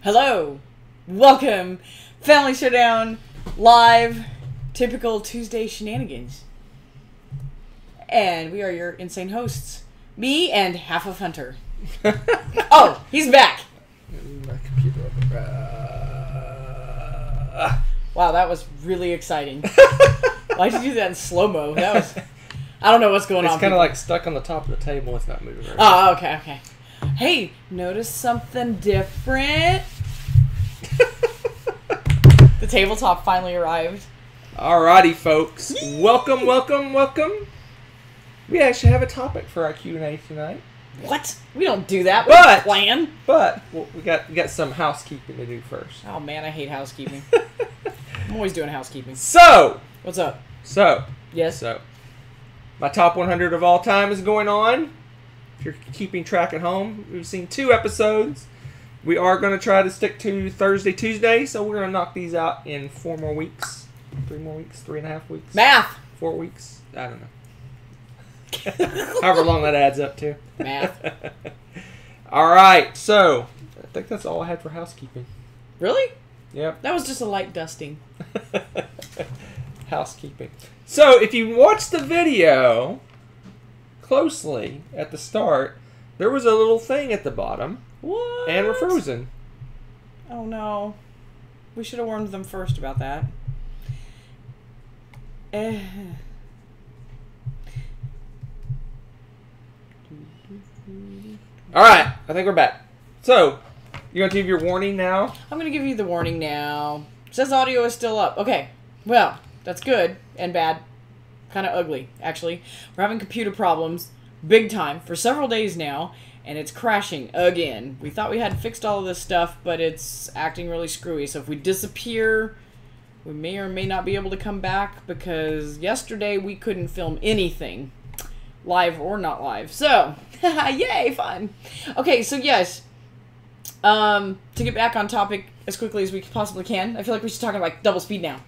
Hello, welcome, Family Showdown, live, typical Tuesday shenanigans. And we are your insane hosts, me and half of Hunter. Oh, he's back. My computer open. Wow, that was really exciting. Why'd you do that in slow-mo? That was, I don't know what's going on. It's kind of like stuck on the top of the table. It's not moving around. Oh, okay. Hey, notice something different? The tabletop finally arrived. Alrighty, folks. Welcome. We actually have a topic for our Q&A tonight. What? We don't do that. We don't plan. But we got some housekeeping to do first. Oh man, I hate housekeeping. I'm always doing housekeeping. So. What's up? Yes. So. My top 100 of all time is going on. If you're keeping track at home, we've seen 2 episodes. We are going to try to stick to Thursday, Tuesday, so we're going to knock these out in 4 more weeks. 3 more weeks, 3.5 weeks. Math! 4 weeks? I don't know. However long that adds up to. Math. Alright, so I think that's all I had for housekeeping. Really? Yep. That was just a light dusting. Housekeeping. So, if you watch the video closely at the start, there was a little thing at the bottom. What? And we're frozen. Oh no. We should have warned them first about that. Alright, I think we're back. So, you going to give your warning now? I'm going to give you the warning now. It says audio is still up. Okay. Well, that's good and bad. Kind of ugly, actually. We're having computer problems, big time, for several days now, and it's crashing again. We thought we had fixed all of this stuff, but it's acting really screwy. So if we disappear, we may or may not be able to come back, because yesterday we couldn't film anything, live or not live. So, yay, fun. Okay, so yes, to get back on topic as quickly as we possibly can, I feel like we should talk about like double speed now.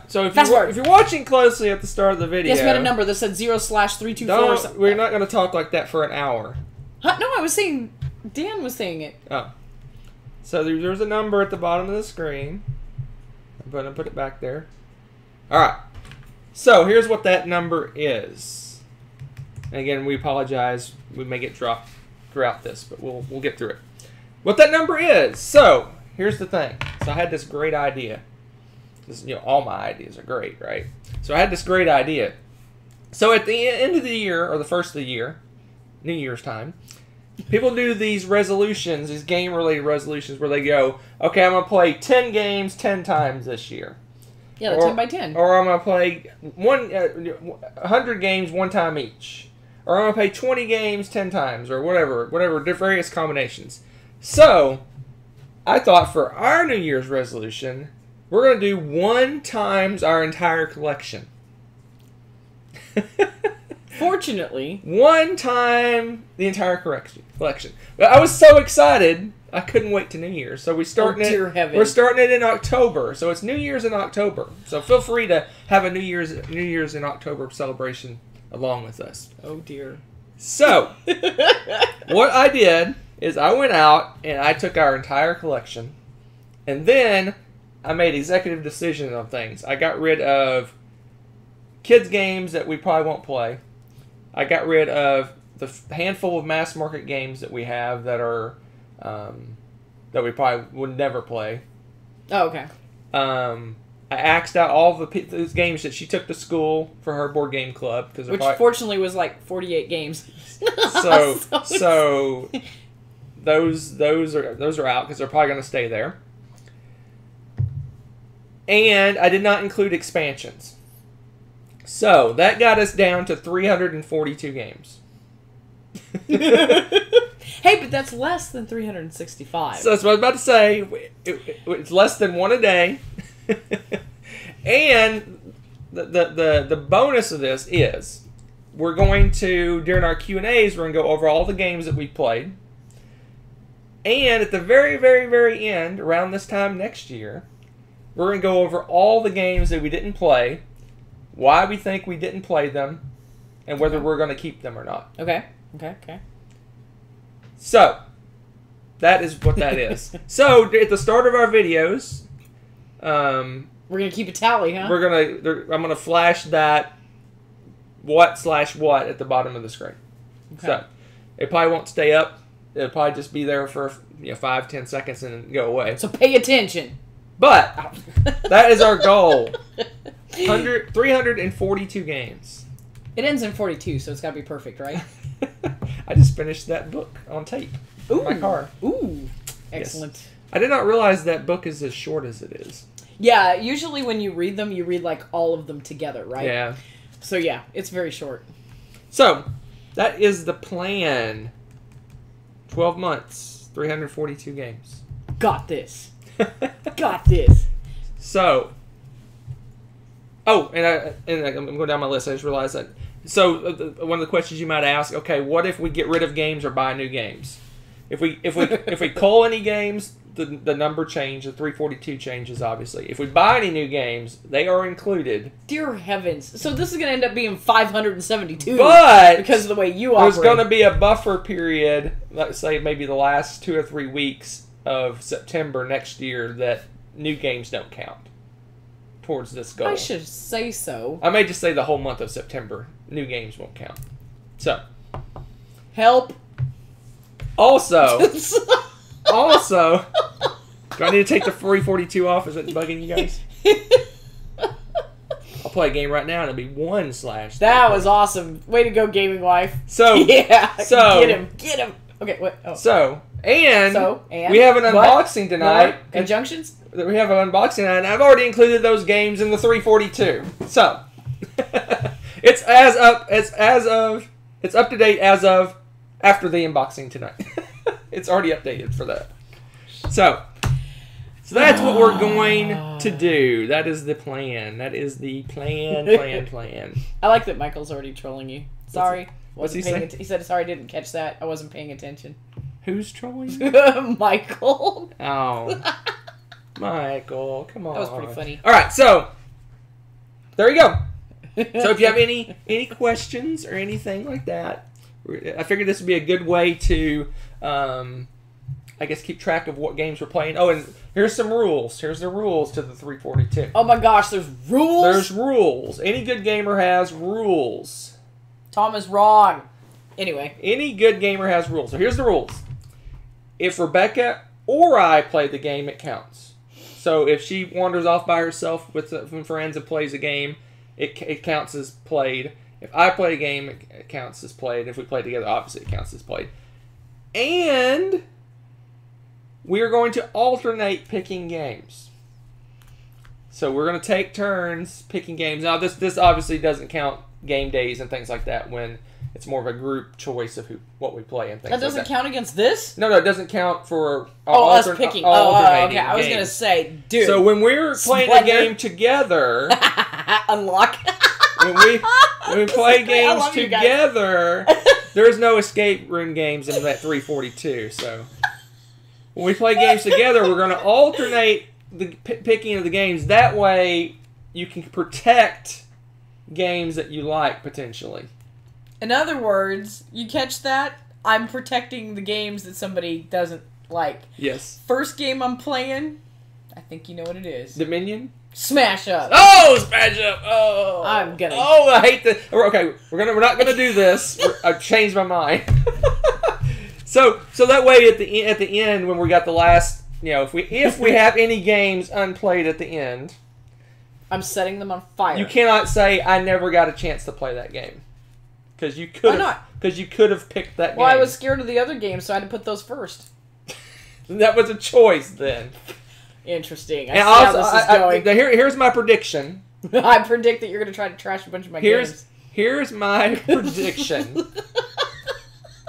So if you're watching closely at the start of the video... Yes, we had a number that said 0/324. We're not going to talk like that for an hour. Huh? No, I was saying... Dan was saying it. Oh. So there's a number at the bottom of the screen. I'm going to put it back there. Alright. So here's what that number is. And again, we apologize. We may get dropped throughout this, but we'll get through it. What that number is. So, here's the thing. So I had this great idea. All my ideas are great, right? So I had this great idea. So at the end of the year, or the first of the year, New Year's time, people do these resolutions, these game-related resolutions, where they go, okay, I'm going to play 10 games 10 times this year. Yeah, 10 by 10. Or I'm going to play 100 games 1 time each. Or I'm going to play 20 games 10 times, or whatever, various combinations. So, I thought for our New Year's resolution... we're going to do 1 times our entire collection. Fortunately. 1 time the entire collection. But I was so excited, I couldn't wait to New Year's. So we're starting it in October. So it's New Year's in October. So feel free to have a New Year's in October celebration along with us. Oh dear. So, what I did is I went out and I took our entire collection. And then... I made executive decisions on things. I got rid of kids' games that we probably won't play. I got rid of the handful of mass market games that we have that are that we probably would never play. Oh, okay. I axed out all those games that she took to school for her board game club, which fortunately was like 48 games. so those are out because they're probably going to stay there. And I did not include expansions. So, that got us down to 342 games. Hey, but that's less than 365. So, that's what I was about to say. It's less than 1 a day. And the bonus of this is we're going to, during our Q&As, we're going to go over all the games that we played. And at the very, very, very end, around this time next year... we're going to go over all the games that we didn't play, why we think we didn't play them, and whether we're going to keep them or not. Okay. So, That is what that is. So at the start of our videos, we're gonna keep a tally, huh? I'm gonna flash that what/what at the bottom of the screen. Okay. So it probably won't stay up. It'll probably just be there for 5-10 seconds and then go away. So pay attention. But that is our goal. 342 games. It ends in 42, so it's got to be perfect, right? I just finished that book on tape. Ooh. In my car. Ooh. Excellent. Yes. I did not realize that book is as short as it is. Yeah, usually when you read them, you read like all of them together, right? Yeah. So yeah, it's very short. So, that is the plan. 12 months, 342 games. Got this. Got this. So, I'm going down my list. I just realized that. So, one of the questions you might ask, okay, what if we get rid of games or buy new games? If we cull any games, the number changes. The 342 changes, obviously. If we buy any new games, they are included. Dear heavens! So this is going to end up being 572. But because of the way you operate, there's going to be a buffer period. Let's say maybe the last 2 or 3 weeks of September next year that new games don't count towards this goal. I should say so. I may just say the whole month of September. New games won't count. So, help. Also, do I need to take the 342 off? Is it bugging you guys? I'll play a game right now and it'll be 1/. That was awesome. Way to go, gaming wife. So, yeah. So get him. Okay, what? Oh. So, and and we have an unboxing tonight. Conjunctions? We have an unboxing tonight, and I've already included those games in the 342. So, it's up to date as of after the unboxing tonight. It's already updated for that. So that's what we're going to do. That is the plan. That is the plan. I like that Michael's already trolling you. Sorry. What's he saying? He said, sorry, I didn't catch that. I wasn't paying attention. Who's trolling? Michael. Oh. Michael, come on. That was pretty funny. All right, so there you go. So if you have any questions or anything like that, I figured this would be a good way to, I guess, keep track of what games we're playing. Oh, and here's some rules. Here's the rules to the 342. Oh my gosh, there's rules? There's rules. Any good gamer has rules. Tom is wrong. Anyway. Any good gamer has rules. So here's the rules. If Rebecca or I play the game, it counts. So if she wanders off by herself with some friends and plays a game, it counts as played. If I play a game, it counts as played. If we play together, obviously it counts as played. And we are going to alternate picking games. So we're going to take turns picking games. Now this obviously doesn't count game days and things like that when it's more of a group choice of what we play and things like that. That doesn't count against this? No, it doesn't count for us picking. Okay. I was going to say, dude. So when we're playing a game together, unlock. when we play games together, there's no escape room games in that 342. So when we play games together, we're going to alternate the picking of the games. That way, you can protect games that you like potentially. In other words, you catch that? I'm protecting the games that somebody doesn't like. Yes. First game I'm playing, I think you know what it is. Dominion? Smash Up. Oh, Smash Up. Oh. I'm gonna. Oh, I hate this. Okay, we're not gonna do this. I've changed my mind. So that way at the end when we got the last, if we have any games unplayed at the end, I'm setting them on fire. You cannot say I never got a chance to play that game. Because you could have picked that game. Well, I was scared of the other games, so I had to put those first. That was a choice then. Interesting. I see how this is going. Here's my prediction. I predict that you're going to try to trash a bunch of my games. Here's my prediction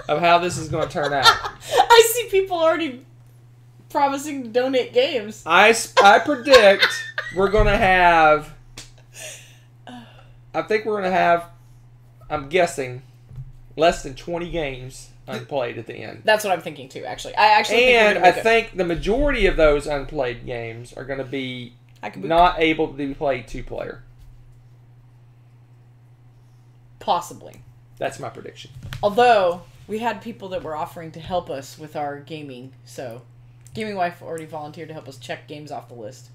of how this is going to turn out. I see people already promising to donate games. I predict we're going to have... I think we're going to have... I'm guessing less than 20 games unplayed at the end. That's what I'm thinking too, actually. I think the majority of those unplayed games are going to be not able to be played 2-player. Possibly. That's my prediction. Although, we had people that were offering to help us with our gaming. So, Gaming Wife already volunteered to help us check games off the list.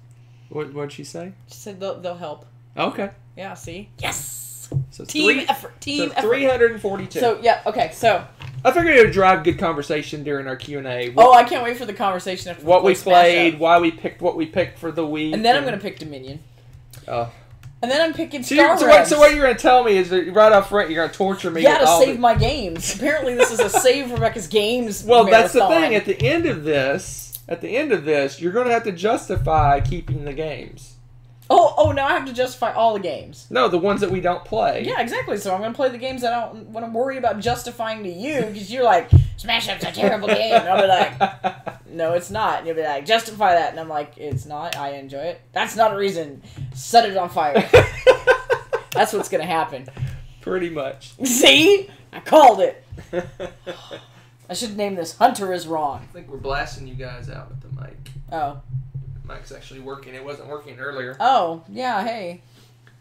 What'd she say? She said they'll help. Okay. Yeah, see? Yes! So Team effort. Team effort. 342. So, yeah, okay, so... I figured it would drive good conversation during our Q&A. I can't wait for the conversation after what we played, why we picked what we picked for the week. And then I'm going to pick Dominion. Oh. And then I'm picking So Star what you're going to tell me is that right off front, you're going to torture me. Yeah, to save my games. Apparently this is a save Rebecca's games Well, marathon. that's the thing. At the end of this, you're going to have to justify keeping the games. Oh, now I have to justify all the games. No, the ones that we don't play. Yeah, exactly. So I'm going to play the games that I don't want to worry about justifying to you, because you're like, Smash Up's a terrible game. And I'll be like, no, it's not. And you'll be like, justify that. And I'm like, it's not. I enjoy it. That's not a reason. Set it on fire. That's what's going to happen. Pretty much. See? I called it. I should name this Hunter is Wrong. I think we're blasting you guys out with the mic. Oh. Mic's actually working. It wasn't working earlier. Oh, yeah, hey.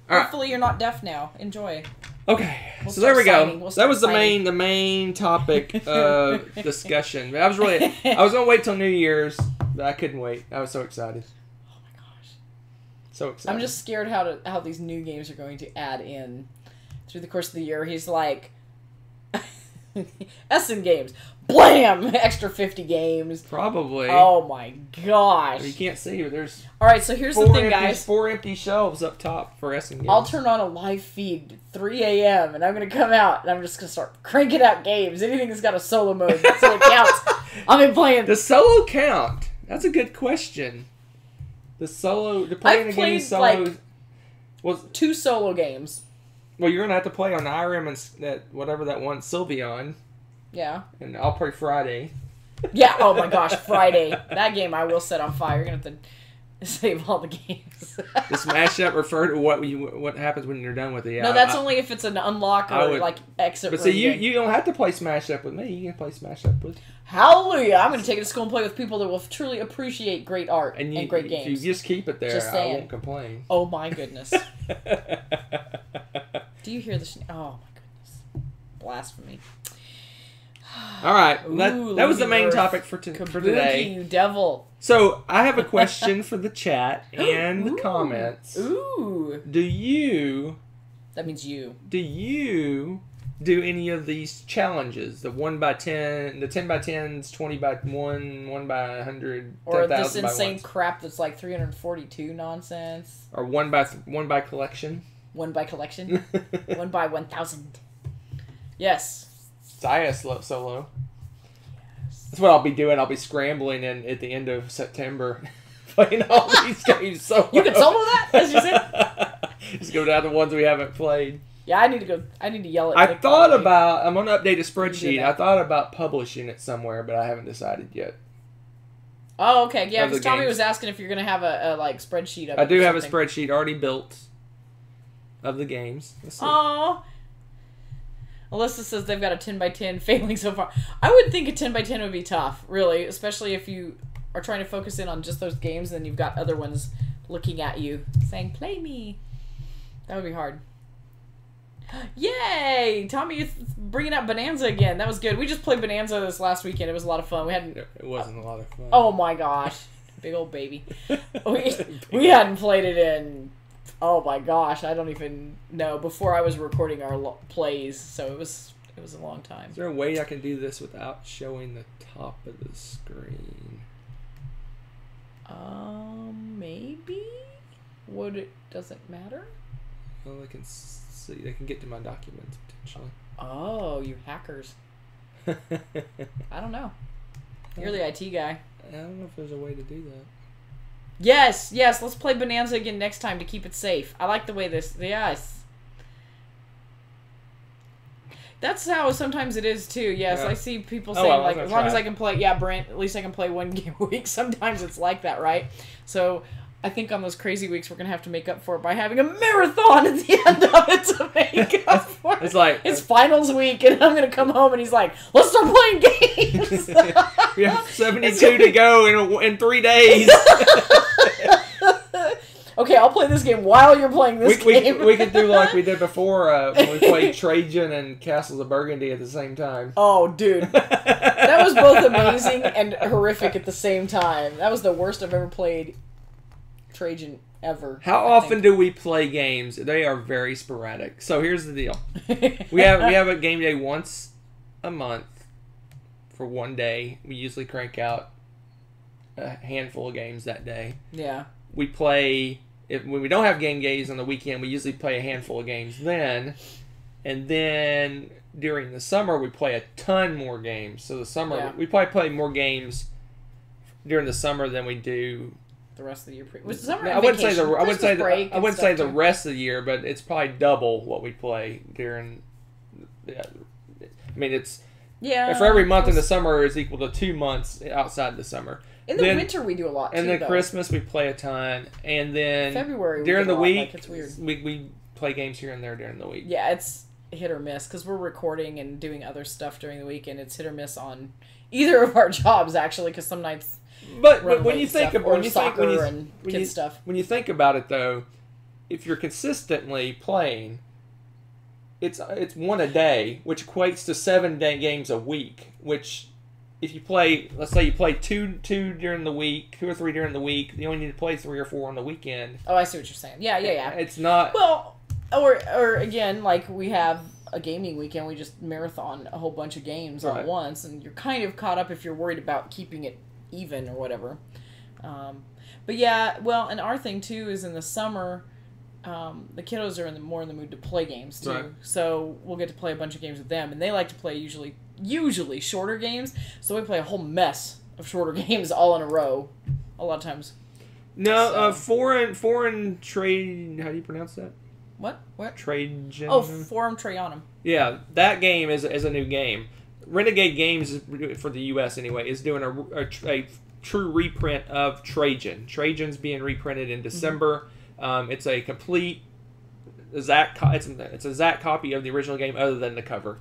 All Hopefully you're not deaf now. Enjoy. Okay, We'll so there we go. signing. That was the main topic of discussion. I was gonna wait till New Year's, but I couldn't wait. I was so excited. Oh my gosh. So excited. I'm just scared how these new games are going to add in through the course of the year. He's like Essen games. Blam! Extra 50 games. Probably. Oh my gosh. You can't see, but there's... Alright, so here's the thing, guys. 4 empty shelves up top for Essen games. I'll turn on a live feed 3 a.m. and I'm going to come out and I'm just going to start cranking out games. Anything that's got a solo mode, so it counts. I've been playing... Does solo count? That's a good question. The playing a game solo... Like 2 solo games. Well, you're going to have to play on IRM and whatever that one, Sylveon. Yeah. And I'll play Friday. Yeah, oh my gosh, Friday. That game I will set on fire. You're going to have to save all the games. Does Smash Up refer to what happens when you're done with it? Yeah, no, that's only if it's an unlock or like exit. But see, you don't have to play Smash Up with me. You can play Smash Up with... Hallelujah! I'm going to take it to school and play with people that will truly appreciate great art and great games. If you just keep it there, I won't complain. Oh my goodness. Do you hear the... Oh my goodness. Blasphemy. All right, that was the main topic for today. You devil. So I have a question for the chat and the comments. Ooh. Do you... That means you. Do you do any of these challenges? The 1 by 10, the 10 by 10s, 20 by 1, 1 by 100, or this insane crap that's like 342 nonsense. Or 1 by collection. 1 by collection. 1 by 1,000. Yes. Saya solo. Yes. That's what I'll be doing. I'll be scrambling at the end of September, playing all these games solo. You can solo that, as you said. Just go down the ones we haven't played. Yeah, I need to go. I need to yell at. I'm going to update a spreadsheet. I thought about publishing it somewhere, but I haven't decided yet. Oh, okay. Yeah, because Tommy was asking if you're going to have a like spreadsheet of it. I do have a spreadsheet already built of the games. Let's see. Aww. Alyssa says they've got a 10 by 10 failing so far. I would think a 10 by 10 would be tough, really, especially if you are trying to focus in on just those games and then you've got other ones looking at you saying, play me. That would be hard. Yay! Tommy, you're bringing out Bonanza again. That was good. We just played Bonanza this last weekend. It was a lot of fun. It wasn't a lot of fun. Oh my gosh. Big old baby. We hadn't played it in... Oh my gosh, I don't even know. Before I was recording our plays, so it was a long time. Is there a way I can do this without showing the top of the screen? Maybe? Doesn't matter? Well, they can see. They can get to my documents potentially. Oh, you hackers! I don't know. You're the IT guy. I don't know if there's a way to do that. Yes, let's play Bonanza again next time to keep it safe. I like the way this... Yes. That's how sometimes it is, too. Yes, yeah. I see people saying, like, as long as I can play... Yeah, Brent, at least I can play 1 game a week. Sometimes it's like that, right? So, I think on those crazy weeks, we're going to have to make up for it by having a marathon at the end of it to make up for it. It's like... It's finals week, and I'm going to come home, and he's like, let's start playing games! We have 72 to go in 3 days. Okay, I'll play this game while you're playing this game. We could do like we did before when we played Trajan and Castles of Burgundy at the same time. Oh, dude. That was both amazing and horrific at the same time. That was the worst I've ever played Trajan ever. How often do we play games? They are very sporadic. So here's the deal. We have a game day once a month for one day. We usually crank out a handful of games that day. Yeah. We play, when we don't have game days on the weekend, we usually play a handful of games then. And then during the summer, we play a ton more games. So the summer, we probably play more games during the summer than we do the rest of the year. Was summer I wouldn't say the rest of the year, but it's probably double what we play during. I mean, it's for every month in the summer is equal to 2 months outside the summer. In the winter, we do a lot too. And then Christmas, we play a ton, and then February during the week, like, it's weird. We play games here and there during the week. Yeah, it's hit or miss because we're recording and doing other stuff during the week, and it's hit or miss on either of our jobs actually. Because some nights. But when you think about it, though, if you're consistently playing, it's one a day, which equates to 7 games a week. Which, if you play, let's say you play two during the week, 2 or 3 during the week, you only need to play 3 or 4 on the weekend. Oh, I see what you're saying. Yeah. It's not or again, like we have a gaming weekend, we just marathon a whole bunch of games all at once, and you're kind of caught up if you're worried about keeping it even or whatever. But yeah, well, and our thing too is in the summer, the kiddos are more in the mood to play games too. Right. So we'll get to play a bunch of games with them, and they like to play usually shorter games. So we play a whole mess of shorter games all in a row, a lot of times. No, foreign trade. How do you pronounce that? What? Trajan. Oh, Forum Trajanum. Yeah, that game is a new game. Renegade Games, for the U.S. anyway, is doing a true reprint of Trajan. Trajan's being reprinted in December. Mm-hmm. It's a complete exact copy of the original game, other than the cover.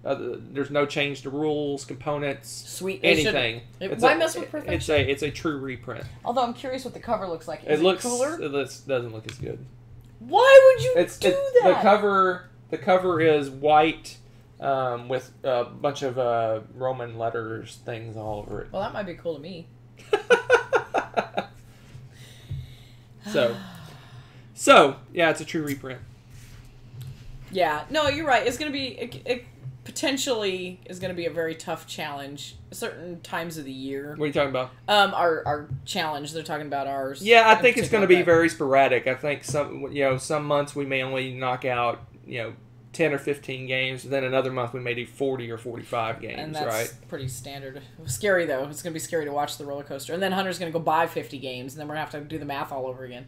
There's no change to rules, components, anything. Why mess with perfection? It's a true reprint. Although I'm curious what the cover looks like. Is it cooler? It doesn't look as good. Why would you do that? The cover is white. With a bunch of Roman letters, things all over it. Well, that might be cool to me. So yeah, it's a true reprint. Yeah, no, you're right. It's gonna be it potentially is gonna be a very tough challenge. Certain times of the year. What are you talking about? Our challenge. They're talking about ours. Yeah, I think it's gonna be very sporadic. I think some months we may only knock out 10 or 15 games, then another month we may do 40 or 45 games, and that's right? Pretty standard. Scary, though. It's going to be scary to watch the roller coaster. And then Hunter's going to go buy 50 games, and then we're going to have to do the math all over again.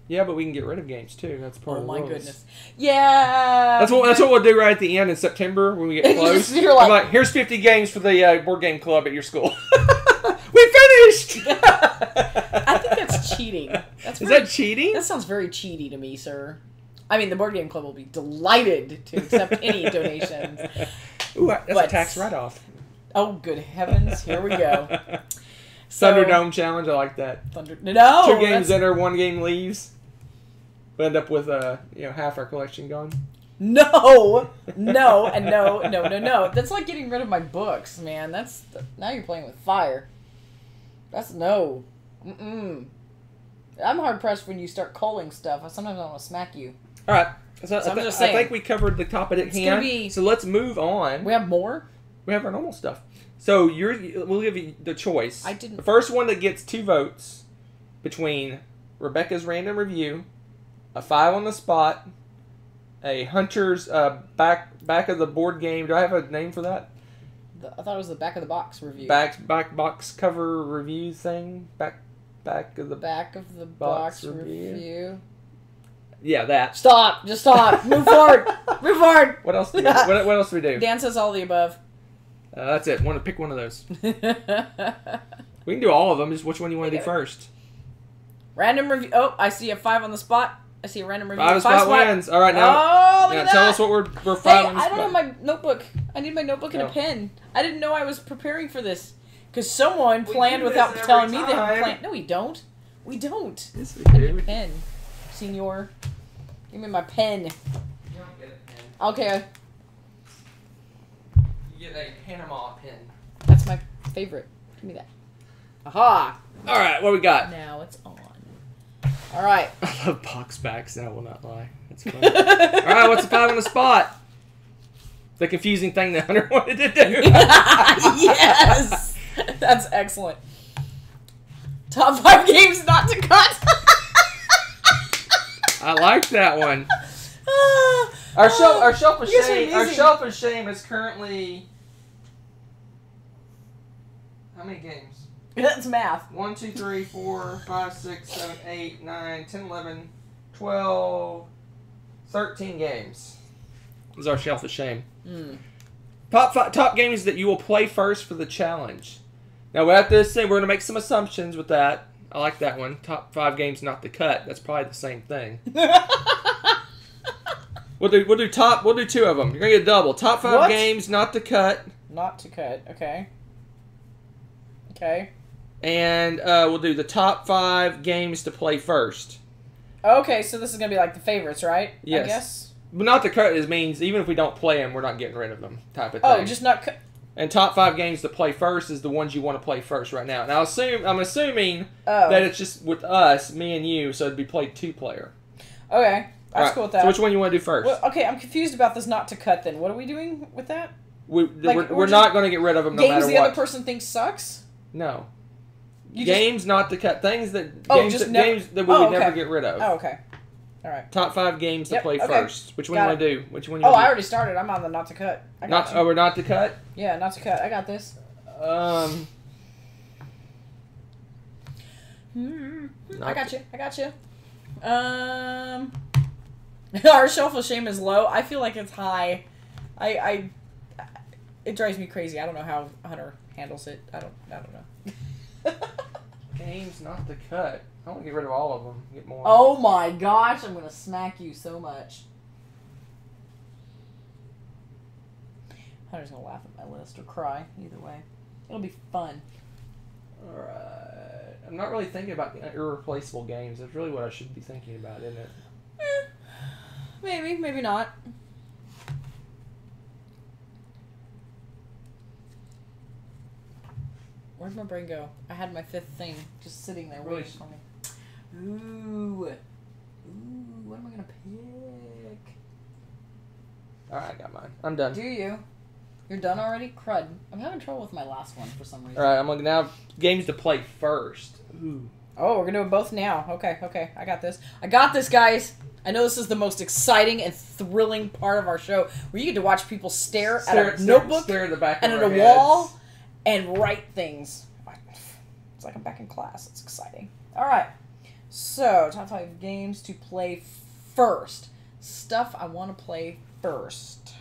Yeah, but we can get rid of games, too. That's part of the rules. Oh, my goodness. Yeah! That's what we'll do right at the end in September when we get close. I'm like, here's 50 games for the board game club at your school. We finished! I think that's cheating. Is that cheating? That sounds very cheaty to me, sir. I mean, the Board Game Club will be delighted to accept any donations. Ooh, that's a tax write-off. Oh, good heavens. Here we go. Thunderdome Challenge, I like that. 2 games enter, 1 game leaves. We end up with half our collection gone. No. That's like getting rid of my books, man. Now you're playing with fire. That's no. Mm-mm. I'm hard-pressed when you start culling stuff. Sometimes I want to smack you. All right. So I'm just saying. I think we covered the topic at hand. So let's move on. We have more? We have our normal stuff. So we'll give you the choice. The first one that gets 2 votes between Rebecca's random review, a 5 on the spot, a Hunter's back of the board game. Do I have a name for that? I thought it was the back of the box review. Back box cover review thing. Back of the box review. Yeah, that. Stop. Just stop. Move forward. Move forward. What else do we, what else do we do? Dan says all the above. That's it. Want to pick one of those. We can do all of them. Just which one you want to do first. Random review. Oh, I see a 5 on the spot. I see a random review. 5 spot wins. All right, now. Oh, look at that. Tell us what we're 5 on the spot. I don't have my notebook. I need my notebook and a pen. I didn't know I was preparing for this. Because someone planned without telling me they had planned. No, we don't. We don't. Yes, we I do. need a pen, senor. Give me my pen. You don't get a pen. Okay. You get a Panama pen. That's my favorite. Give me that. Aha! All right, what we got? Now it's on. All right. I love box backs, and I will not lie. That's fun. All right, what's the 5 on the spot? The confusing thing that Hunter wanted to do. Yes! That's excellent. Top 5 games not to cut. I like that one. Our shelf of shame. Our shelf of shame is currently how many games? That's math. 1, 2, 3, 4, 5, 6, 7, 8, 9, 10, 11, 12, 13 games. This is our shelf of shame. Mm. Top games that you will play first for the challenge. Now, with this thing, we're going to make some assumptions with that. I like that one. Top 5 games not to cut. That's probably the same thing. We'll do 2 of them. You're going to get a double. Top 5 games not to cut. Not to cut. Okay. Okay. And we'll do the top 5 games to play first. Okay, so this is going to be like the favorites, right? Yes. I guess. But not to cut is means even if we don't play them, we're not getting rid of them type of thing. Oh, just not cut. And top 5 games to play first is the ones you want to play first right now. Now, I'm assuming Oh. that it's just with us, me and you, so it'd be played 2-player. Okay, that's cool with that. So which one you want to do first? Well, okay, I'm confused about this not to cut then. What are we doing with that? We're just- not going to get rid of them no matter Games what. the other person thinks sucks? No. You Games not to cut. Things that games that we would never get rid of. Oh, okay. All right. Top 5 games to play first. Which one you want to do? Which one you I want to do? already started. I'm on the not to cut. I got you. Oh, we're not to cut? Yeah, not to cut. I got this. I got you. I got you. Our shelf of shame is low. I feel like it's high. It drives me crazy. I don't know how Hunter handles it. I don't know. Games not to cut. I want to get rid of all of them. Get more. Oh my gosh! I'm gonna smack you so much. Hunter's gonna laugh at my list or cry. Either way, it'll be fun. All right. I'm not really thinking about the irreplaceable games. That's really what I should be thinking about, isn't it? Maybe, maybe not. Where'd my brain go? I had my 5th thing just sitting there waiting for me. Ooh. What am I gonna pick? Alright, I got mine. I'm done. Do you? You're done already? Crud. I'm having trouble with my last one for some reason. Alright, I'm gonna now games to play first. Ooh. Oh, we're gonna do them both now. Okay. I got this. I got this, guys. I know this is the most exciting and thrilling part of our show, where you get to watch people stare at a notebook stare at the back and of at a our wall heads. and write things. It's like I'm back in class. It's exciting. All right. So, top 5 games to play first. Stuff I want to play first.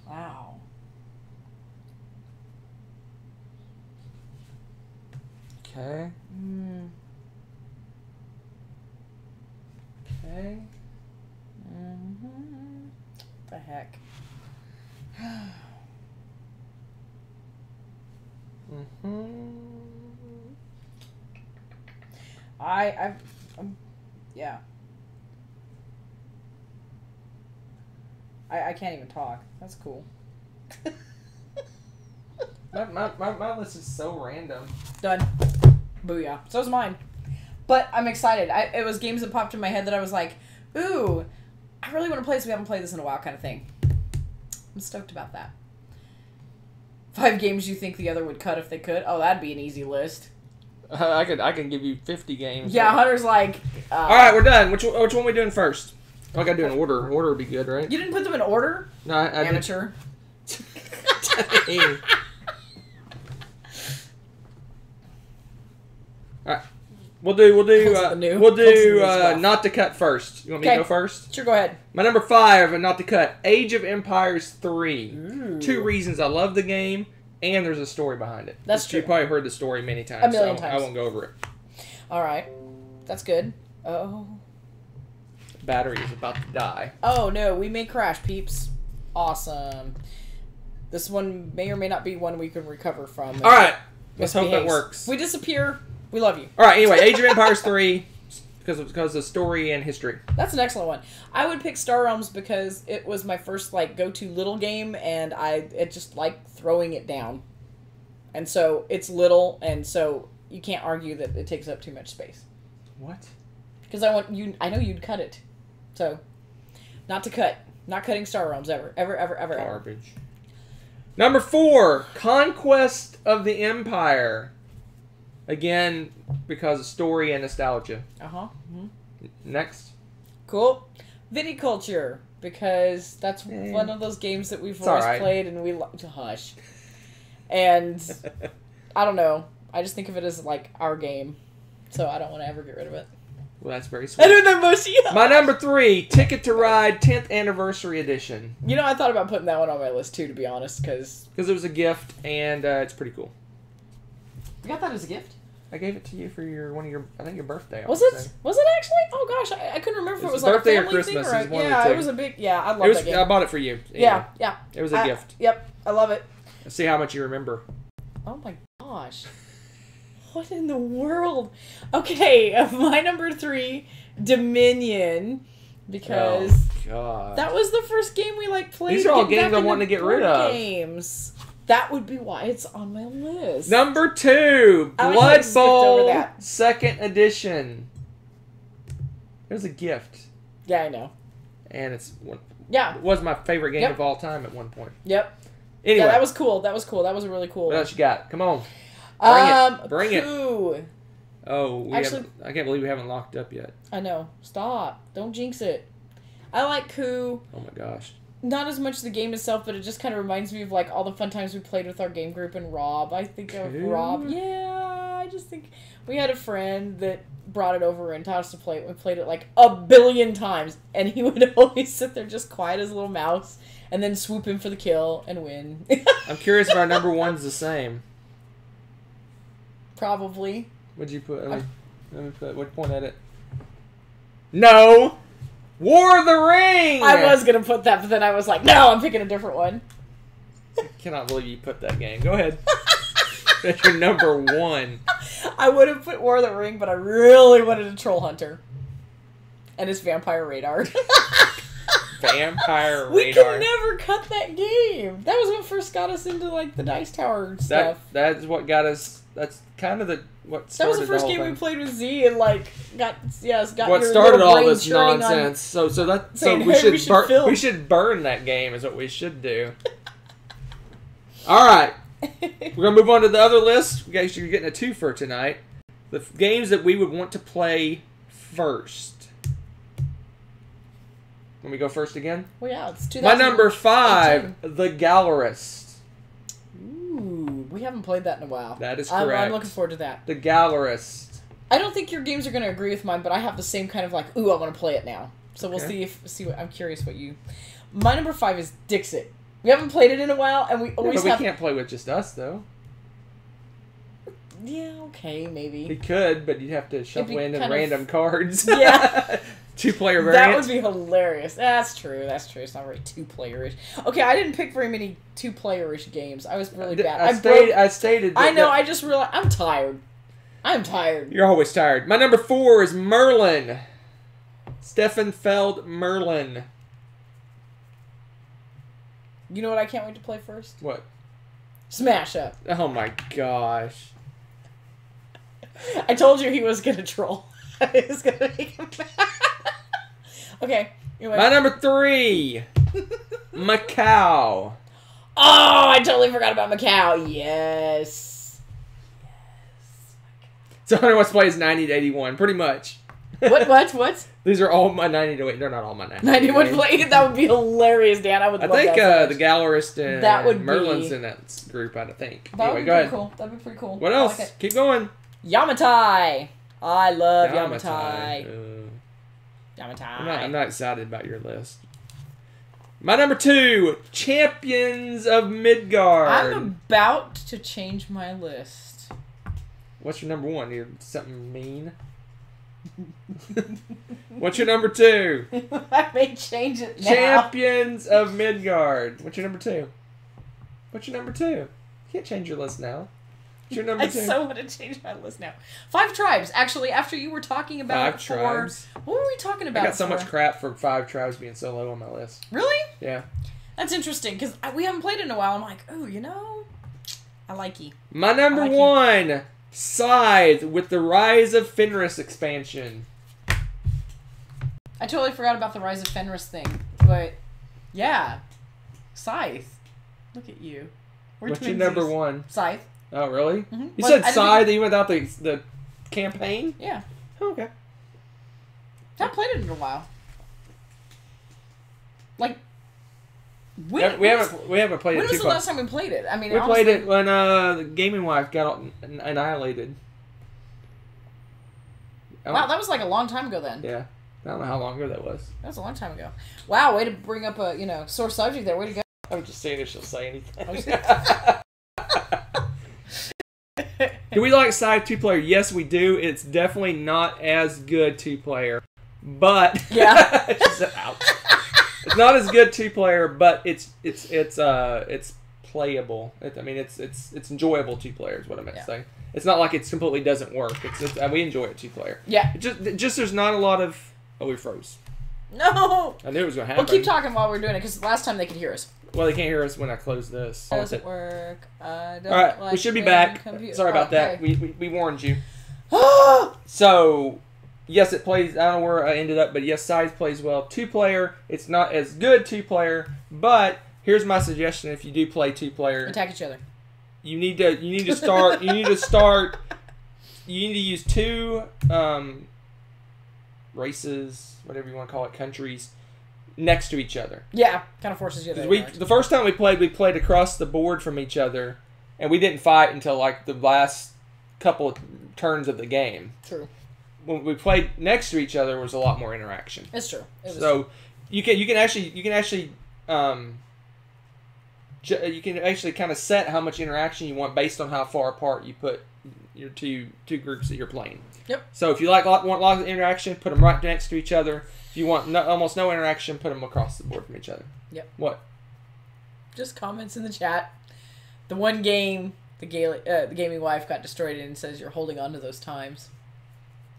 Wow. Okay. Okay. What the heck? Yeah. I can't even talk. That's cool. My list is so random. Done. Booyah. So's mine. But I'm excited. It was games that popped in my head that I was like, ooh, I really want to play this. We haven't played this in a while kind of thing. I'm stoked about that. 5 games you think the other would cut if they could? Oh, that'd be an easy list. I can give you 50 games. Yeah, Hunter's like... all right, we're done. Which one are we doing first? I gotta do an order. Order would be good, right? You didn't put them in order? No, I Amateur. Dang. All right, we'll do not to cut first. You want me to go first? Sure, go ahead. My number 5 and not to cut. Age of Empires 3. Ooh. 2 reasons I love the game, and there's a story behind it. That's true. You probably heard the story many times. A million times. I won't go over it. All right, that's good. Oh. Battery is about to die. Oh no, we may crash, peeps. Awesome. This one may or may not be one we can recover from. All right. Let's hope it misbehaves. works. If we disappear, we love you. All right. Anyway, Age of Empires 3 because of story and history. That's an excellent one. I would pick Star Realms because it was my first like go-to little game, and it just like throwing it down. And so it's little, and so you can't argue that it takes up too much space. What? Because I know you'd cut it. So, not to cut. Not cutting Star Realms ever. Ever, ever, ever, ever. Garbage. Number 4, Conquest of the Empire. Again, because of story and nostalgia. Uh-huh. Mm-hmm. Next. Cool. Viticulture, because that's one of those games that we've always played and we hush. And I don't know. I just think of it as like our game. So I don't want to ever get rid of it. Well, that's very sweet. I don't know most. My number 3, Ticket to Ride 10th Anniversary Edition. You know, I thought about putting that one on my list too, to be honest, because it was a gift and it's pretty cool. You got that as a gift? I gave it to you for your birthday. Was it? Was it actually? Oh gosh, I couldn't remember if it was like birthday a or family Christmas. thing or yeah, it was a big. Yeah, I love that game. I bought it for you. Yeah. It was a gift. Yep, I love it. Let's see how much you remember. Oh my gosh, what in the world? Okay, my number 3, Dominion, because that was the first game we like played. These are all games I want to get rid of. Games. That would be why it's on my list. Number 2, Blood Bowl 2nd Edition. It was a gift. Yeah, I know. And it was my favorite game of all time at one point. Yep. Anyway. Yeah, that was cool. That was a really cool What else you got? Come on. Bring it. Oh, I can't believe we haven't locked up yet. I know. Stop. Don't jinx it. I like Coup. Oh my gosh. Not as much the game itself, but it just kind of reminds me of like all the fun times we played with our game group and Rob. I think of Rob. Yeah, I just think we had a friend that brought it over and taught us to play it. We played it like 1 billion times, and he would always sit there just quiet as a little mouse and then swoop in for the kill and win. I'm curious if our number 1's the same. Probably. What'd you put? Let me put. What point at it? No! War of the Ring! I was going to put that, but then I was like, no, I'm picking a different one. I cannot believe you put that game. Go ahead. That's your number 1. I would have put War of the Ring, but I really wanted a Troll Hunter. And his Vampire Radar. Vampire Radar. We could never cut that game. That was what first got us into like the Dice Tower stuff. That's what got us. That's kind of what started. That was the first game we played with Z, and like got what started all this nonsense. So we should burn that game. Is what we should do. All right, we're gonna move on to the other list. You're getting a 2 for tonight. The games that we would want to play first. Let me go first again. Well, yeah, it's 2018. My number 5, The Gallerist. Ooh, we haven't played that in a while. That is correct. I'm looking forward to that. The Gallerist. I don't think your games are going to agree with mine, but I have the same kind of like, ooh, I want to play it now. So we'll see what I'm curious what you. My number 5 is Dixit. We haven't played it in a while, and we always we can't play with just us though. Yeah, okay, maybe. We could, but you'd have to shuffle in random cards. Yeah. 2-player variant. That would be hilarious. That's true. It's not very 2-player-ish. Okay, I didn't pick very many 2-player-ish games. I was really bad. I stated that. I know, I just realized. I'm tired. I'm tired. You're always tired. My number 4 is Merlin. Stefan Feld Merlin. You know what I can't wait to play first? What? Smash Up. Oh my gosh. I told you he was going to troll. I was going to make him mad. Okay. Anyway. My number 3. Macau. Oh, I totally forgot about Macau. Yes. So Hunter wants to play is 90 to 81, pretty much. What? These are all my 90 to 80. They're not all my 90 90 would play. That would be hilarious, Dan. I would love that. I think the Gallerist and Merlin's in that group, I think. That would be pretty cool. That'd be pretty cool. What else? Like keep going. Yamatai. I love Yamatai. Yamatai. I'm not excited about your list. My number 2, Champions of Midgard. I'm about to change my list. What's your number 1? You're something mean? What's your number 2? I may change it now. Champions of Midgard. What's your number 2? What's your number 2? You can't change your list now. What's your number 2? I so want to change my list now. 5 Tribes. Actually, after you were talking about 5 Tribes. What were we talking about? I got so much crap for 5 Tribes being so low on my list. Really? Yeah. That's interesting because we haven't played it in a while. I'm like, oh, I like you. My number 1, Scythe with the Rise of Fenris expansion. I totally forgot about the Rise of Fenris thing, but yeah, Scythe. Look at you. What's your number 1? Scythe. Oh, really? Mm-hmm. You said Scythe even without the campaign? Yeah. Oh, okay. I haven't played it in a while. Like, we haven't played it. When was the last time we played it? I mean, we played it when the Gaming Wife got annihilated. Wow, that was like a long time ago then. Yeah. I don't know how long ago that was. That was a long time ago. Wow, way to bring up a, sore subject there. Way to go. I'm just saying if she'll say anything. Do we like Scythe 2-player? Yes, we do. It's definitely not as good 2-player. But yeah. It's not as good 2-player, but it's playable. It's enjoyable 2-player is what I meant to say. It's not like it completely doesn't work. We enjoy it 2-player. Yeah. Just there's not a lot of. Oh, we froze. No. I knew it was gonna happen. We'll keep talking while we're doing it because last time they could hear us. Well, they can't hear us when I close this. Doesn't work. All right, we should be back. Sorry about that. We warned you. So, yes, it plays. I don't know where I ended up, but yes, Scythe plays well 2-player. It's not as good 2-player, but here's my suggestion: if you do play 2-player, attack each other. You need to start. You need to use 2 races, whatever you want to call it, countries, nech to each other. Yeah, kind of forces you to. The first time we played across the board from each other, and we didn't fight until like the last couple of turns of the game. True. When we played next to each other, there was a lot more interaction. It's true. So you can actually kind of set how much interaction you want based on how far apart you put your two groups that you're playing. Yep. So if you want lots of interaction, put them right next to each other. If you want almost no interaction, put them across the board from each other. Yep. What? Just comments in the chat. The one game the Gaming Wife got destroyed in says you're holding on to those times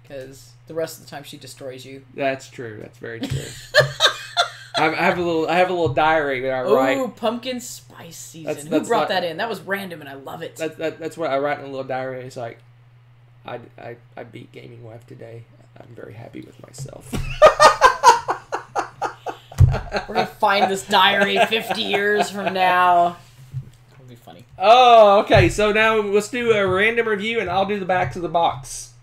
because the rest of the time she destroys you. That's true. That's very true. I have a little diary that I write. Ooh, pumpkin spice season. Who brought that in? That was random, and I love it. That's what I write in a little diary. It's like, I beat Gaming Wife today. I'm very happy with myself. We're gonna find this diary 50 years from now. It'll be funny. Oh, okay. So now let's do a random review, and I'll do the back of the box.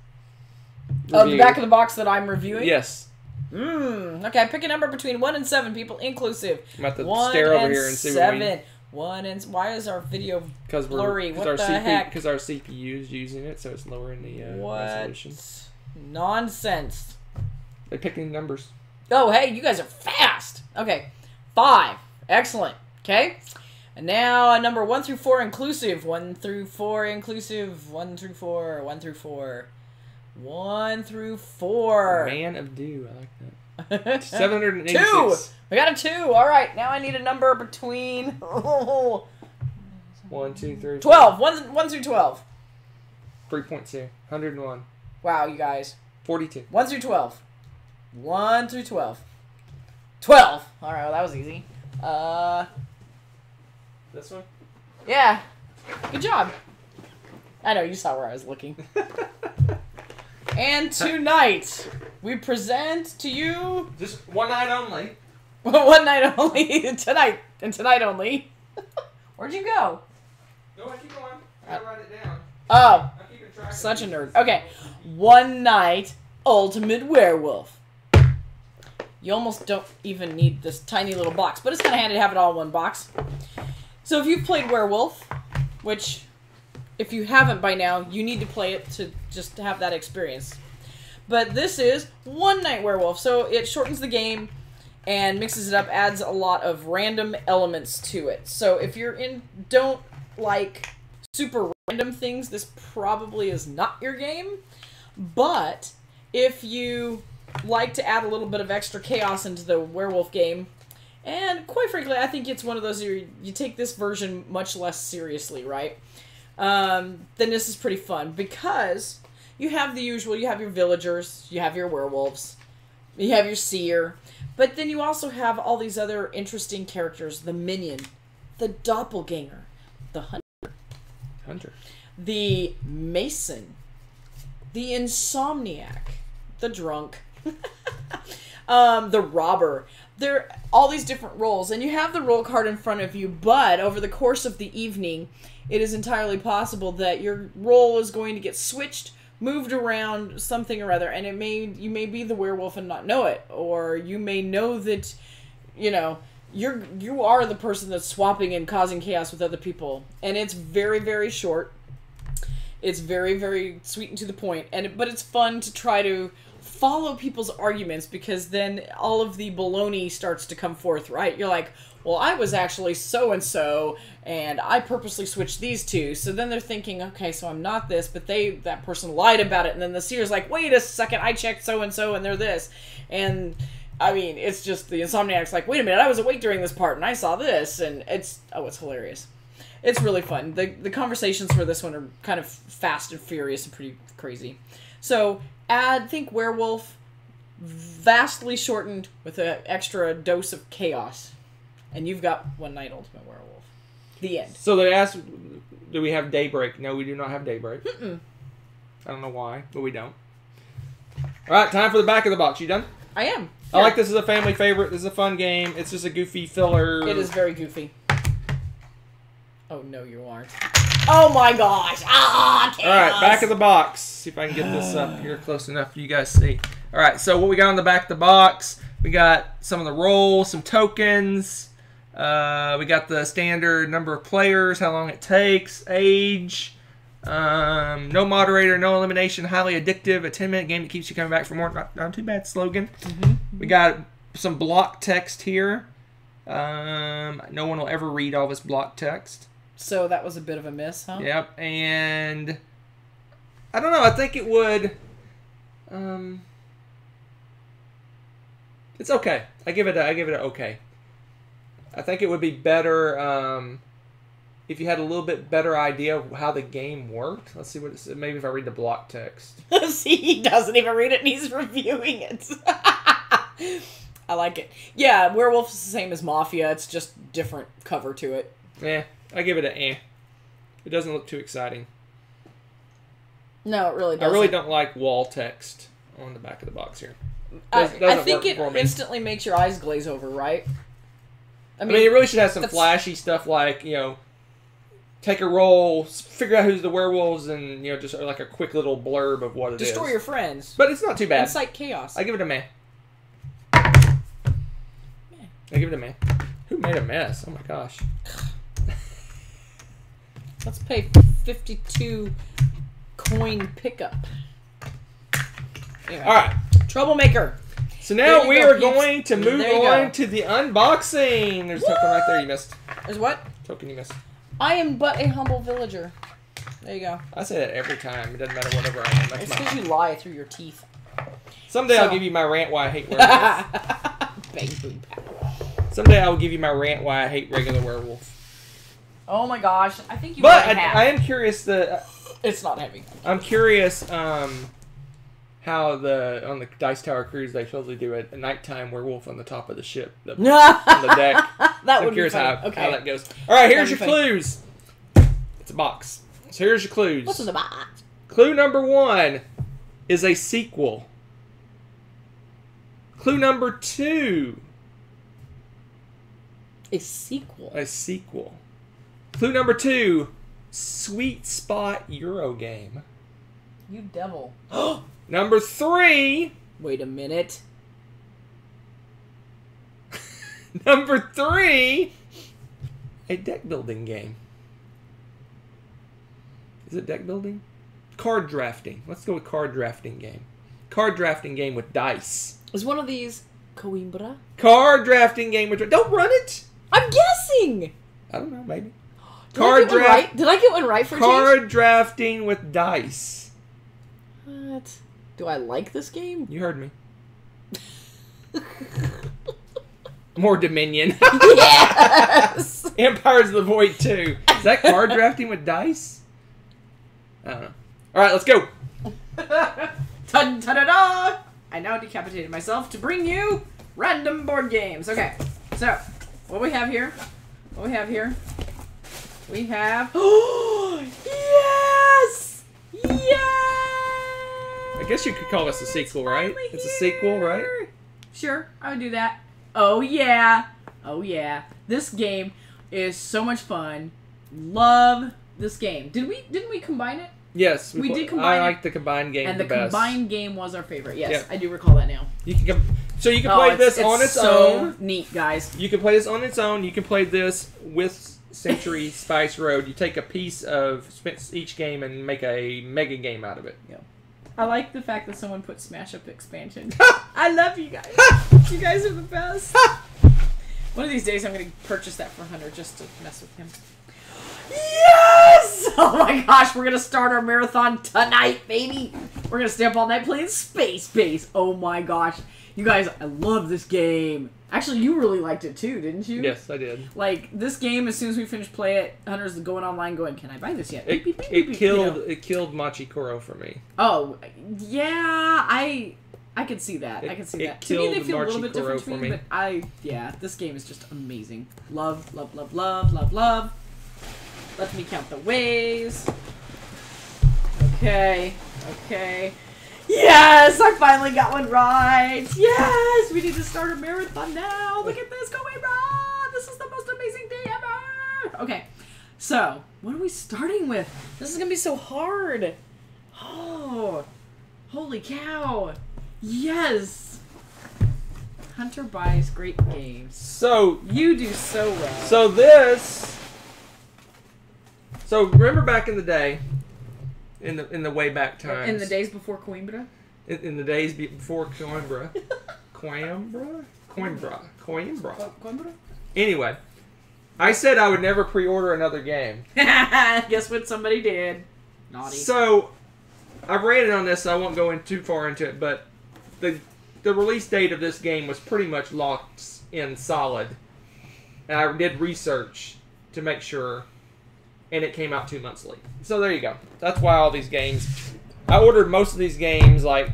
Oh, the back of the box that I'm reviewing? Yes. Okay, pick a number between 1 and 7, people, inclusive. I'm about to stare over here and see what we... 1 why is our video blurry? What the heck? Because our CPU is using it, so it's lowering the resolution. Nonsense. They're picking numbers. Oh, hey, you guys are fast. Okay, 5. Excellent. Okay, and now number 1 through 4 inclusive. 1 through 4 inclusive. 1 through 4. 1 through 4. 1 through 4. Man of Dew. I like that. 786. 2. We got a 2. All right. Now I need a number between 1, 2, 3, 12. 1 through 12. 3.2. 101. Wow, you guys. 42. 1 through 12. 1 through 12. 12. All right. Well, that was easy. This one? Yeah. Good job. I know you saw where I was looking. And tonight, we present to you... Just one night only. One night only. Tonight. And tonight only. Where'd you go? No, I keep going. I gotta write it down. Oh. Such a nerd. Okay. One Night Ultimate Werewolf. You almost don't even need this tiny little box, but it's kind of handy to have it all in one box. So if you've played Werewolf, which... if you haven't by now, you need to play it to just have that experience. But this is One Night Werewolf, so it shortens the game and mixes it up, adds a lot of random elements to it. So if don't like super random things, this probably is not your game. But if you like to add a little bit of extra chaos into the werewolf game, and quite frankly, I think it's one of those you take this version much less seriously, right? then this is pretty fun because you have the usual. You have your villagers, you have your werewolves, you have your seer, but then you also have all these other interesting characters: the minion, the doppelganger, the hunter, the mason, the insomniac, the drunk, the robber. There are all these different roles, and you have the role card in front of you, but over the course of the evening, it is entirely possible that your role is going to get switched, moved around, something or other, and you may be the werewolf and not know it, or you may know that, you are the person that's swapping and causing chaos with other people, and it's very, very short. It's very, very sweet and to the point, but it's fun to try to follow people's arguments, because then all of the baloney starts to come forth, right? You're like, well, I was actually so-and-so, and I purposely switched these two. So then they're thinking, okay, so I'm not this, but that person lied about it. And then the seer's like, wait a second, I checked so-and-so, and they're this. And, I mean, it's just the insomniac's like, wait a minute, I was awake during this part, and I saw this. And it's hilarious. It's really fun. The conversations for this one are kind of fast and furious and pretty crazy. So, think werewolf, vastly shortened with an extra dose of chaos. And you've got One Night Ultimate Werewolf. The end. So they asked, do we have Daybreak? No, we do not have Daybreak. I don't know why, but we don't. Alright, time for the back of the box. You done? I am. I like this as a family favorite. This is a fun game. It's just a goofy filler. It is very goofy. Oh, no, you aren't. Oh, my gosh. Chaos. Alright, back of the box. See if I can get this up here close enough for you guys to see. Alright, so what we got on the back of the box, we got some of the rolls, some tokens. We got the standard number of players, how long it takes, age, no moderator, no elimination, highly addictive, a 10-minute game that keeps you coming back for more. Not too bad slogan. We got some block text here. No one will ever read all this block text. So that was a bit of a miss, huh? Yep, and I don't know. I think it would. It's okay. I give it an okay. I think it would be better if you had a little bit better idea of how the game worked. Let's see what it says. Maybe if I read the block text. See, he doesn't even read it and he's reviewing it. I like it. Yeah, Werewolf is the same as Mafia. It's just different cover to it. I give it an eh. It doesn't look too exciting. No, it really doesn't. I really don't like wall text on the back of the box here. I think it instantly makes your eyes glaze over, right? I mean, it really should have some flashy stuff like, take a roll, figure out who's the werewolves, and, just like a quick little blurb of what it is. Destroy your friends. But it's not too bad. Incite chaos. I give it a meh. I give it a meh. Who made a mess? Oh my gosh. Let's pay 52 coin pickup. Anyway. Alright. Troublemaker. So now we are going to move on to the unboxing. There's a token right there you missed. There's what? Token you missed. I am but a humble villager. There you go. I say that every time. It doesn't matter whatever I am. It's because you lie through your teeth. Someday I'll give you my rant why I hate werewolves. Bang, boom, pow. Someday I will give you my rant why I hate regular werewolf. Oh my gosh. I think you But I am curious it's not heavy. I'm curious how on the Dice Tower cruise they supposedly do a nighttime werewolf on the top of the ship, on the deck. I'm curious how that goes. All right, here's your clues. It's a box. So here's your clues. What's in the box? Clue number 1 is a sequel. Clue number 2. A sequel. A sequel. Clue number 2. Sweet Spot Eurogame. You devil. Number 3. Wait a minute. Number 3. A deck building game. Is it deck building? Card drafting. Let's go with card drafting game. Card drafting game with dice. Is one of these Coimbra? Card drafting game with... Don't run it! I'm guessing! I don't know, maybe. Did I get one right for a change? Card drafting with dice. What? Do I like this game? You heard me. More Dominion. Yes! Empires of the Void 2. Is that card drafting with dice? I don't know. All right, let's go. Ta-da-da! I now decapitated myself to bring you random board games. Okay, so what we have here? What we have here? We have. Oh yes! Yes! I guess you could call this a sequel, right? It's a sequel, right? Sure, I would do that. Oh yeah! Oh yeah! This game is so much fun. Love this game. Didn't we combine it? Yes, we did combine. I like the combined game and the best. Combined game was our favorite. Yes, Yeah. I do recall that now. You can so you can play this on its own. Neat, guys. You can play this on its own. You can play this with Century Spice Road. You take a piece of each game and make a mega game out of it. Yeah. I like the fact that someone put Smash Up expansion. I love you guys. You guys are the best. One of these days I'm going to purchase that for Hunter just to mess with him. Yes! Oh my gosh, we're going to start our marathon tonight, baby. We're going to stay up all night playing Space Base. Oh my gosh. You guys, I love this game. Actually, you really liked it too, didn't you? Yes, I did. Like, this game, as soon as we finish playing it, Hunter's going online going, can I buy this yet? It killed Machi Koro for me. Oh, yeah, I could see that. I could see that. To me, they feel a little bit different to me, but this game is just amazing. Love, love, love, love, love, love. Let me count the ways. Okay, okay. Yes, I finally got one right. Yes, we need to start a marathon now. Look at this going on. This is the most amazing day ever. Okay, so what are we starting with? This is going to be so hard. Oh, holy cow. Yes. Hunter buys great games. So you do so well. So remember back in the day, in the way back times. In the days before Coimbra? In the days before Coimbra. Coimbra. Anyway, I said I would never pre-order another game. Guess what somebody did? Naughty. So, I've ran it on this, so I won't go in too far into it, but the release date of this game was pretty much locked in solid. And I did research to make sure, and it came out 2 months late. So there you go. That's why all these games... I ordered most of these games, like,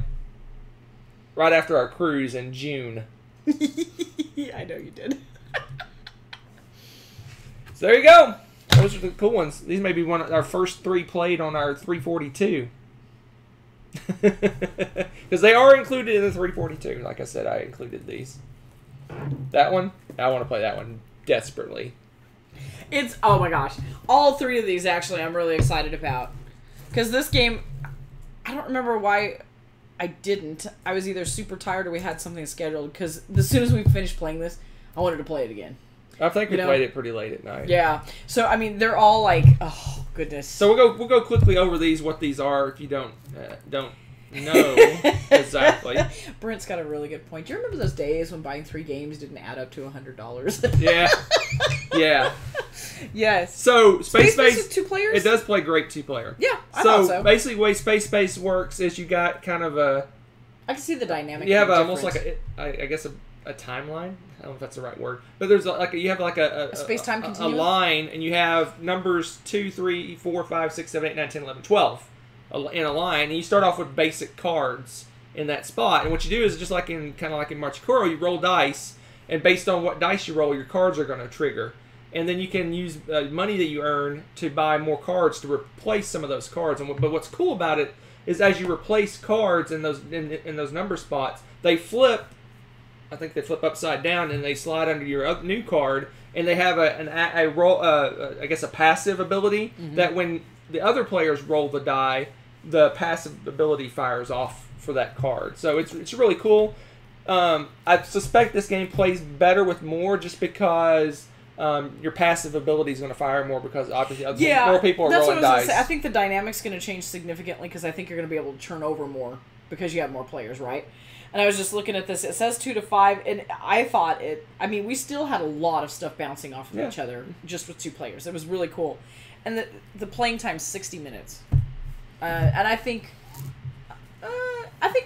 right after our cruise in June. I know you did. So there you go. Those are the cool ones. These may be our first 3 played on our 342. Because they are included in the 342. Like I said, I included these. That one, I want to play that one desperately. It's, oh my gosh. All 3 of these, actually, I'm really excited about. Because this game, I don't remember why I didn't. I was either super tired or we had something scheduled. Because as soon as we finished playing this, I wanted to play it again. I think we played it pretty late at night. Yeah. So, I mean, they're all like, oh, goodness. So we'll go quickly over what these are if you don't know exactly. Brent's got a really good point. Do you remember those days when buying 3 games didn't add up to $100? Yeah. Yeah. Yes. So Space Base is 2 players? It does play great 2-player. Yeah, I thought so. Basically the way Space Base works is you got kind of a... I can see the dynamic. You have almost like I guess a timeline. I don't know if that's the right word, but there's you have a space-time continuum? A line, and you have numbers 2, 3, 4, 5, 6, 7, 8, 9, 10, 11, 12 in a line, and you start off with basic cards in that spot. And what you do is just like in Machikoro, you roll dice, and based on what dice you roll, your cards are going to trigger. And then you can use money that you earn to buy more cards to replace some of those cards. But what's cool about it is as you replace cards in those number spots, they flip. I think they flip upside down and they slide under your new card, and they have I guess a passive ability that when the other players roll the die, the passive ability fires off for that card. So it's really cool. I suspect this game plays better with more just because your passive ability is going to fire more because obviously more people are rolling dice. I think the dynamic's going to change significantly because I think you're going to be able to turn over more because you have more players, right? And I was just looking at this. It says 2 to 5, and I thought we still had a lot of stuff bouncing off of each other just with 2 players. It was really cool. And the playing time's 60 minutes. And I think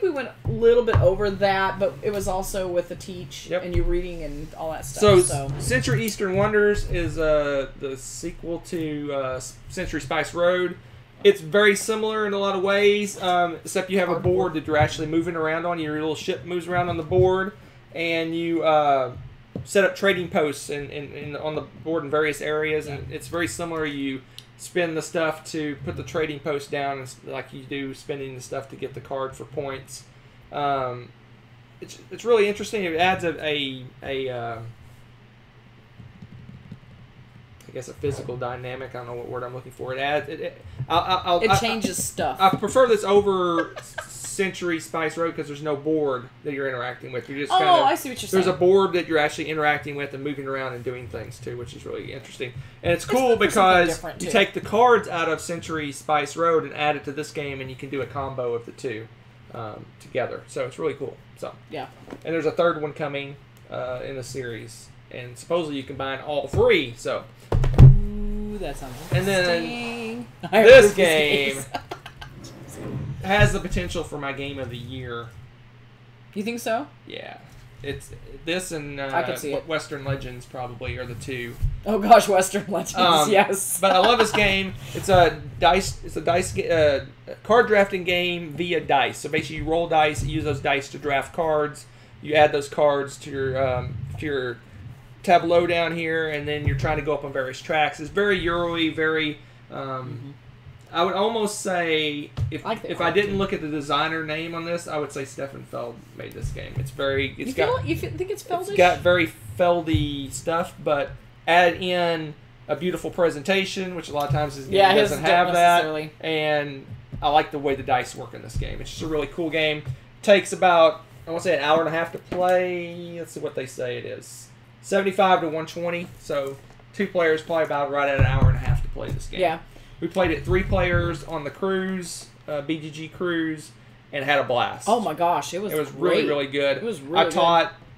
we went a little bit over that, but it was also with the teach and you reading and all that stuff. So Century Eastern Wonders is the sequel to Century Spice Road. It's very similar in a lot of ways, except you have a board that you're actually moving around on. Your little ship moves around on the board, and you set up trading posts on the board in various areas. And it's very similar. You spend the stuff to put the trading post down, like you do spending the stuff to get the card for points. It's really interesting. It adds I guess a physical dynamic. I don't know what word I'm looking for. It adds. It changes stuff. I prefer this over Century Spice Road because there's no board that you're interacting with. You're just I see what you're saying. There's a board that you're actually interacting with and moving around and doing things too, which is really interesting. And it's cool because you take the cards out of Century Spice Road and add it to this game, and you can do a combo of the two together. So it's really cool. So yeah. And there's a third one coming in the series, and supposedly you combine all three. So. Ooh, that sounds interesting. And then this game has the potential for my game of the year. You think so? Yeah. It's this and I can see it. Western Legends probably are the two. Oh gosh, Western Legends, yes. But I love this game. It's a card drafting game via dice. So basically, you roll dice, you use those dice to draft cards. You add those cards to your tableau down here, and then you're trying to go up on various tracks. It's very Euro-y, very. I would almost say if I didn't look at the designer name on this, I would say Stefan Feld made this game. It's very. You think it's Feldish? It's got very Feldy stuff, but add in a beautiful presentation, which a lot of times doesn't have that. And I like the way the dice work in this game. It's just a really cool game. Takes about, I want to say, an hour and a half to play. Let's see what they say it is. 75 to 120. So 2 players probably about right at an hour and a half to play this game. Yeah. We played it 3 players on the cruise, BGG cruise, and had a blast. Oh my gosh, it was really, really good. It was really good.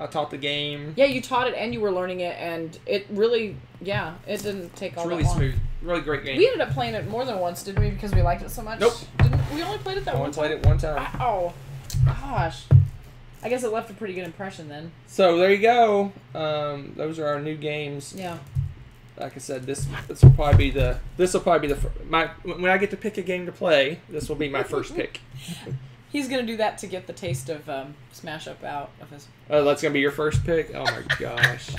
I taught the game. Yeah, you taught it and you were learning it, and it really, it didn't take all that long. It's really smooth. Really great game. We ended up playing it more than once, didn't we? Because we liked it so much. Nope. We only played it that one time? Only played it one time. Oh, gosh. I guess it left a pretty good impression then. So there you go. Those are our new games. Yeah. Like I said, this will probably be the when I get to pick a game to play, this will be my first pick. He's gonna do that to get the taste of Smash Up out of his. Oh, that's gonna be your first pick. Oh my gosh.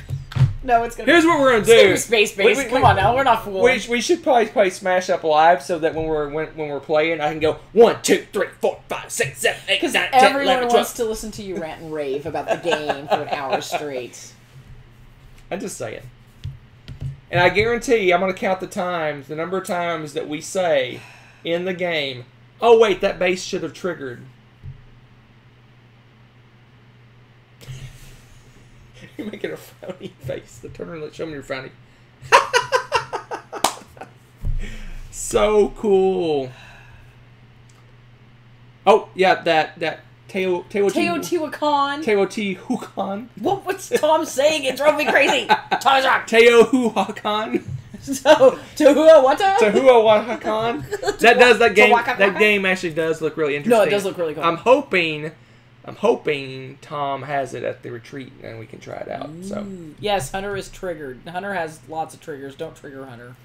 No, it's gonna. Here's what we're gonna do. Space base. Come on now, we're not fools. We should probably play Smash Up live so that when we're playing, I can go 1, 2, 3, 4, 5, 6, 7, 8, 9, 10, 11, 12. Everyone wants to listen to you rant and rave about the game for an hour straight. I'm just saying. And I guarantee I'm going to count the number of times that we say in the game, oh, wait, that base should have triggered. You're making a frowny face. Turn around and show me your frowny. So cool. Oh, yeah, that Teotihuacan. Teotihuacan. What's Tom saying? It drove me crazy. Tom's wrong. Teotihuacan. So, Teotihuacan. That game actually does look really interesting. No, it does look really cool. I'm hoping Tom has it at the retreat and we can try it out. So yes, Hunter is triggered. Hunter has lots of triggers. Don't trigger Hunter.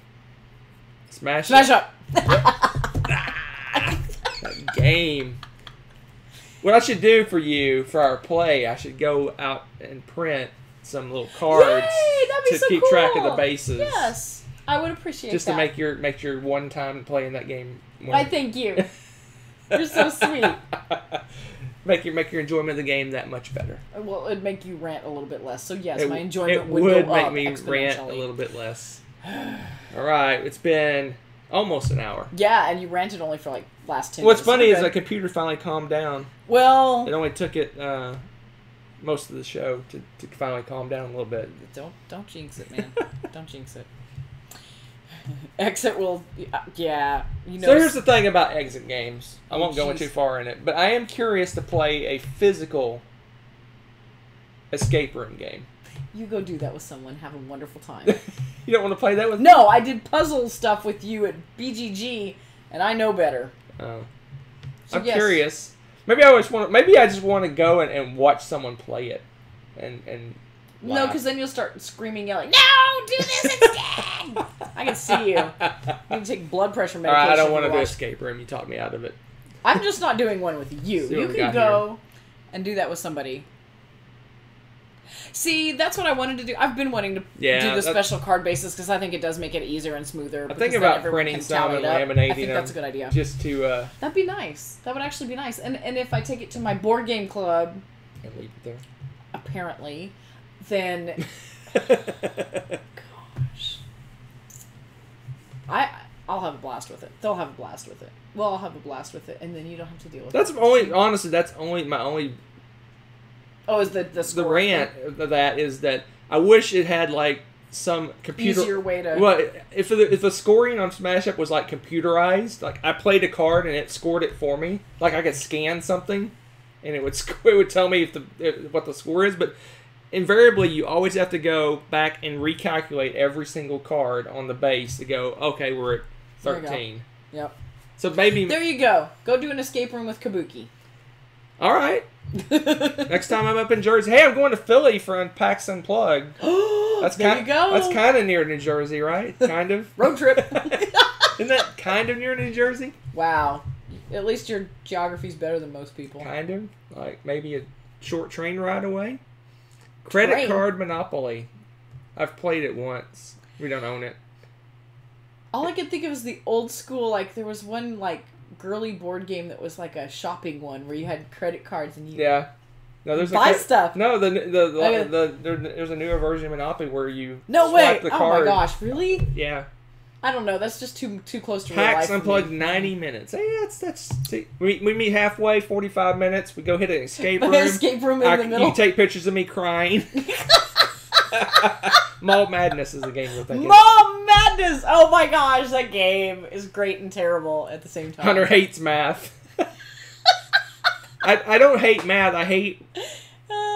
Smash up. That game. What I should do for our play, I should go out and print some little cards to keep track of the bases. Yes, I would appreciate that. Just to make your one time playing that game more. I thank you. You're so sweet. Make your enjoyment of the game that much better. Well, it'd make you rant a little bit less. So yes, my would enjoyment would go make up me rant a little bit less. All right, it's been almost an hour. Yeah, and you ranted only for like last 10 What's minutes. funny is the computer finally calmed down. Well, it only took it most of the show to finally calm down a little bit. Don't jinx it, man. Don't jinx it. Exit will, yeah. So here's the thing about exit games. I won't go too far in it, but I am curious to play a physical escape room game. You go do that with someone. Have a wonderful time. You don't want to play that with me? No, I did puzzle stuff with you at BGG, and I know better. Oh. So I'm curious. Maybe I just want to go and watch someone play it, and no, because then you'll start screaming, yelling, "No, do this instead!" I I can see you. You need to take blood pressure All medication. right, I don't want to do watch. escape room. You talked me out of it. I'm just not doing one with you. See what You we can got go and do that with somebody. See, that's what I wanted to do. I've been wanting to do the special card basis because I think it does make it easier and smoother. I think about printing some and laminating. I think that's a good idea. Just to that'd be nice. That would actually be nice. And if I take it to my board game club, and leave it there. Apparently, then gosh, I'll have a blast with it. They'll have a blast with it. Well, I'll have a blast with it, and then you don't have to deal with it. That's only honestly. That's only my only. Oh, is the rant of that is that I wish it had like some computer easier way to. Well, if the scoring on Smash Up was like computerized, like I played a card and it scored it for me, like I could scan something, and it would tell me what the score is. But invariably, you always have to go back and recalculate every single card on the base to go. Okay, we're at 13. Yep. So maybe there you go. Go do an escape room with Kabuki. All right. Next time I'm up in Jersey, hey, I'm going to Philly for PAX Unplugged. There you go. That's kind of near New Jersey, right? Kind of. Road trip. Isn't that kind of near New Jersey? Wow. At least your geography's better than most people. Kind of. Like maybe a short train ride away. Credit card Monopoly. I've played it once. We don't own it. All I could think of is the old school, like, there was one, like, girly board game that was like a shopping one where you had credit cards and you there's buy stuff. No, there's a newer version of Monopoly where you swipe the oh card. my gosh, really? Yeah. I don't know. That's just too close to real life. PAX Unplugged 90 minutes. Hey, see, we meet halfway, 45 minutes. We go hit an escape room. Escape room in the middle. You take pictures of me crying. Mall Madness is the game we're thinking. Mall Madness! Oh my gosh, that game is great and terrible at the same time. Hunter hates math. I don't hate math. I hate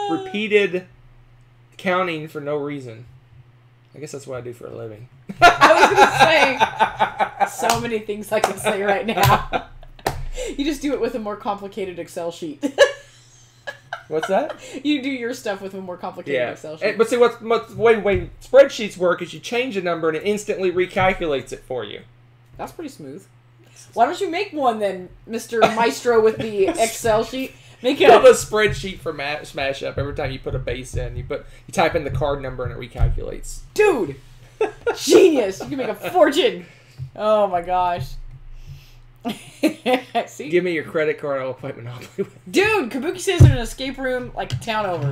repeated counting for no reason. I guess that's what I do for a living. I was going to say so many things I can say right now. You just do it with a more complicated Excel sheet. What's that? You do your stuff with a more complicated Excel sheet. But see, what's the way spreadsheets work is you change a number and it instantly recalculates it for you. That's pretty smooth. Why don't you make one then, Mr. Maestro with the Excel sheet? Make a spreadsheet for Smash Up. Every time you put a base in, you type in the card number and it recalculates. Dude, genius! You can make a fortune. Oh my gosh. See? Give me your credit card. I'll play Monopoly with you. Dude, Kabuki says in an escape room like a town over.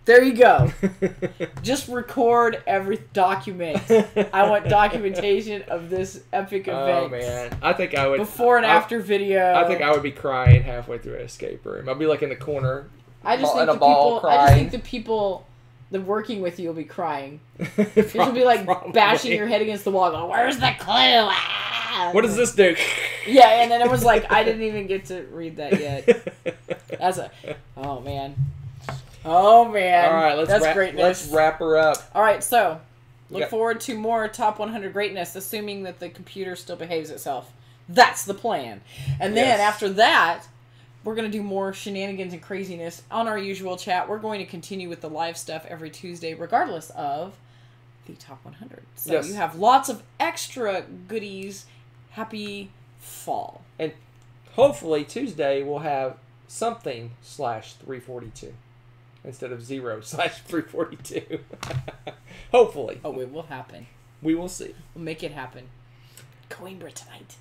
There you go. Just record every document. I want documentation of this epic event. Oh man, I think I would before and after video. I think I would be crying halfway through an escape room. I'll be like in the corner. I just think the people that working with you will be crying. You'll be like bashing your head against the wall, going, "Where's the clue? Ah! What does this do?" Yeah, and then it was like I didn't even get to read that yet. Oh man. Oh man. All right, let's wrap her up. All right, so look forward to more top 100 greatness, assuming that the computer still behaves itself. That's the plan. And then after that, we're going to do more shenanigans and craziness on our usual chat. We're going to continue with the live stuff every Tuesday, regardless of the top 100. So you have lots of extra goodies. Happy fall. And hopefully Tuesday we'll have something /342 instead of 0/342. Hopefully. Oh, it will happen. We will see. We'll make it happen. Coimbra tonight.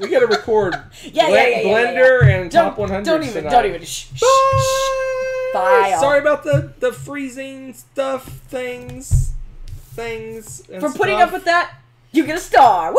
We got to record Blender and top 100 Don't even. Shh. Bye. Sorry about the freezing stuff, things. For putting up with that, you get a star. Woo!